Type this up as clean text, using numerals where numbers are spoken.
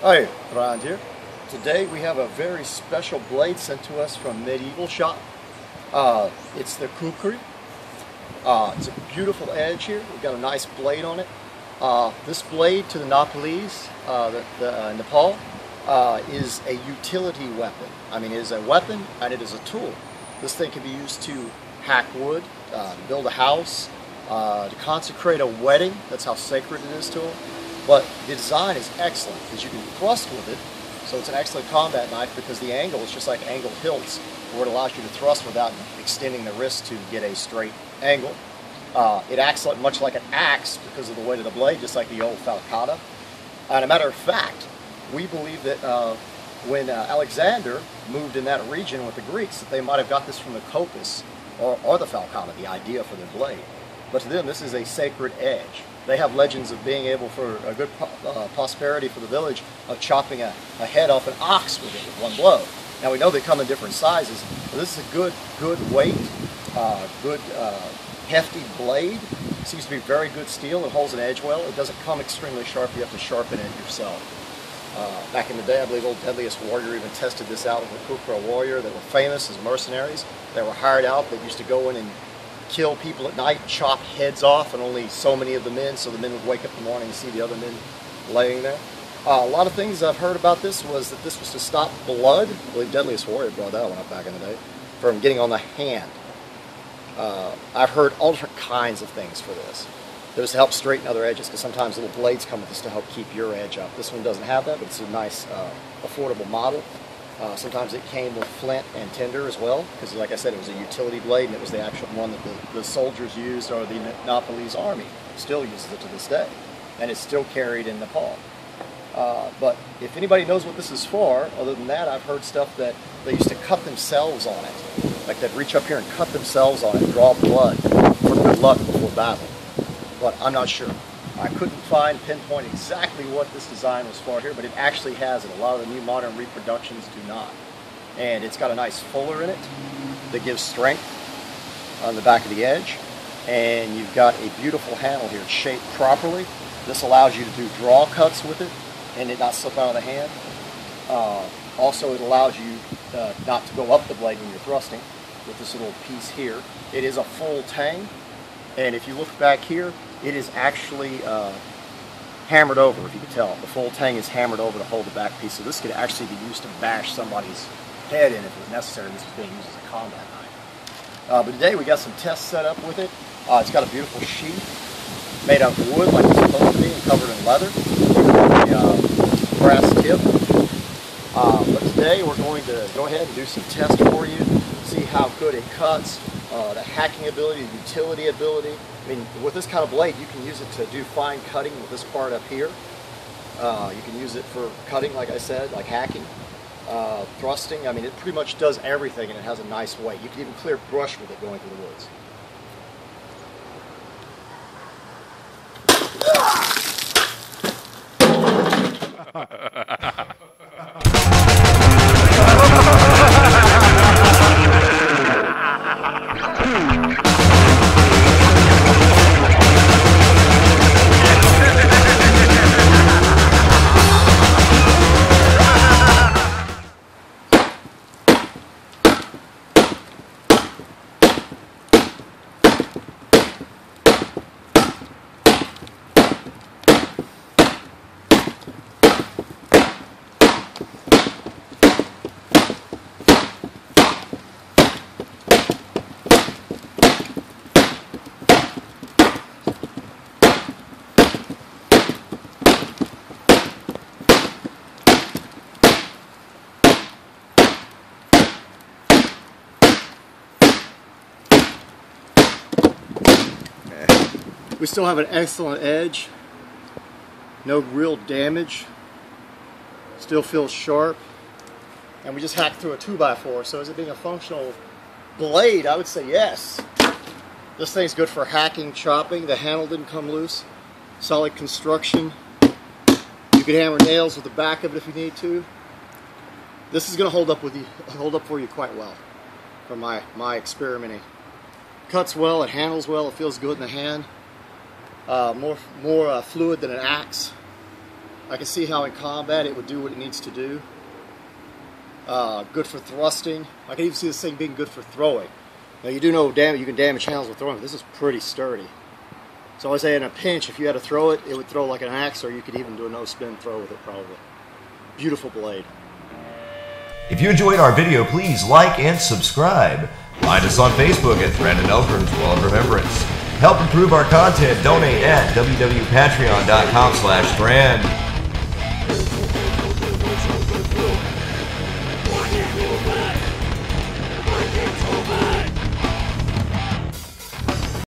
Hi, Thrand here. Today we have a very special blade sent to us from Medieval Shoppe. It's the Kukri. It's a beautiful edge here. We've got a nice blade on it. This blade to the Nepalese, Nepal, is a utility weapon. I mean, it is a weapon and it is a tool. This thing can be used to hack wood, build a house, to consecrate a wedding. That's how sacred it is to them. But the design is excellent because you can thrust with it. So it's an excellent combat knife because the angle is just like angled hilts, where it allows you to thrust without extending the wrist to get a straight angle. It acts much like an axe because of the weight of the blade, just like the old falcata. And a matter of fact, we believe that when Alexander moved in that region with the Greeks, that they might have got this from the Khopis or the falcata, the idea for their blade. But to them, this is a sacred edge. They have legends of being able, for a good prosperity for the village, of chopping a head off an ox with it with one blow. Now we know they come in different sizes, but this is a good weight, good hefty blade. It seems to be very good steel. It holds an edge well. It doesn't come extremely sharp. You have to sharpen it yourself. Back in the day, I believe Old Deadliest Warrior even tested this out with a Khukri warrior that were famous as mercenaries. They were hired out. They used to go in and kill people at night, chop heads off, and only so many of the men, so the men would wake up in the morning and see the other men laying there. A lot of things I've heard about this was that this was to stop blood. I believe Deadliest Warrior brought that one up back in the day, from getting on the hand. I've heard all different kinds of things for this. It was to help straighten other edges, because sometimes little blades come with this to help keep your edge up. This one doesn't have that, but it's a nice, affordable model. Sometimes it came with flint and tinder as well, because like I said, it was a utility blade, and it was the actual one that the soldiers used, or the Nepalese army still uses it to this day. And it's still carried in Nepal. But if anybody knows what this is for, other than that, I've heard stuff that they used to cut themselves on it. Like they'd reach up here and cut themselves on it, draw blood for good luck before battle. But I'm not sure. I couldn't pinpoint exactly what this design was for here, but it actually has it. A lot of the new modern reproductions do not. And it's got a nice fuller in it that gives strength on the back of the edge. And you've got a beautiful handle here, shaped properly. This allows you to do draw cuts with it and it not slip out of the hand. Also, it allows you not to go up the blade when you're thrusting with this little piece here. It is a full tang. And if you look back here, it is actually hammered over, if you can tell. The full tang is hammered over to hold the back piece. So this could actually be used to bash somebody's head in if it was necessary. This is being used as a combat knife. But today we got some tests set up with it. It's got a beautiful sheath made out of wood like it's supposed to be and covered in leather. The brass tip. But today we're going to go ahead and do some tests for you, see how good it cuts, the hacking ability, the utility ability. I mean, with this kind of blade, you can use it to do fine cutting with this part up here. You can use it for cutting, like I said, like hacking, thrusting. I mean, it pretty much does everything, and it has a nice weight. You can even clear brush with it going through the woods. We still have an excellent edge, no real damage, still feels sharp, and we just hacked through a 2x4, so as it being a functional blade, I would say yes. This thing's good for hacking, chopping. The handle didn't come loose, solid construction. You could hammer nails with the back of it if you need to. This is going to hold up for you quite well, from my experimenting. Cuts well, it handles well, it feels good in the hand. More fluid than an axe. I can see how in combat it would do what it needs to do. Good for thrusting. I can even see this thing being good for throwing. Now you do know you can damage handles with throwing, but this is pretty sturdy. So I would say in a pinch, if you had to throw it, it would throw like an axe, or you could even do a no-spin throw with it probably. Beautiful blade. If you enjoyed our video, please like and subscribe. Find us on Facebook at Thrand and Eldgrim's Wall of Remembrance. Help improve our content. Donate at www.patreon.com/Thrand.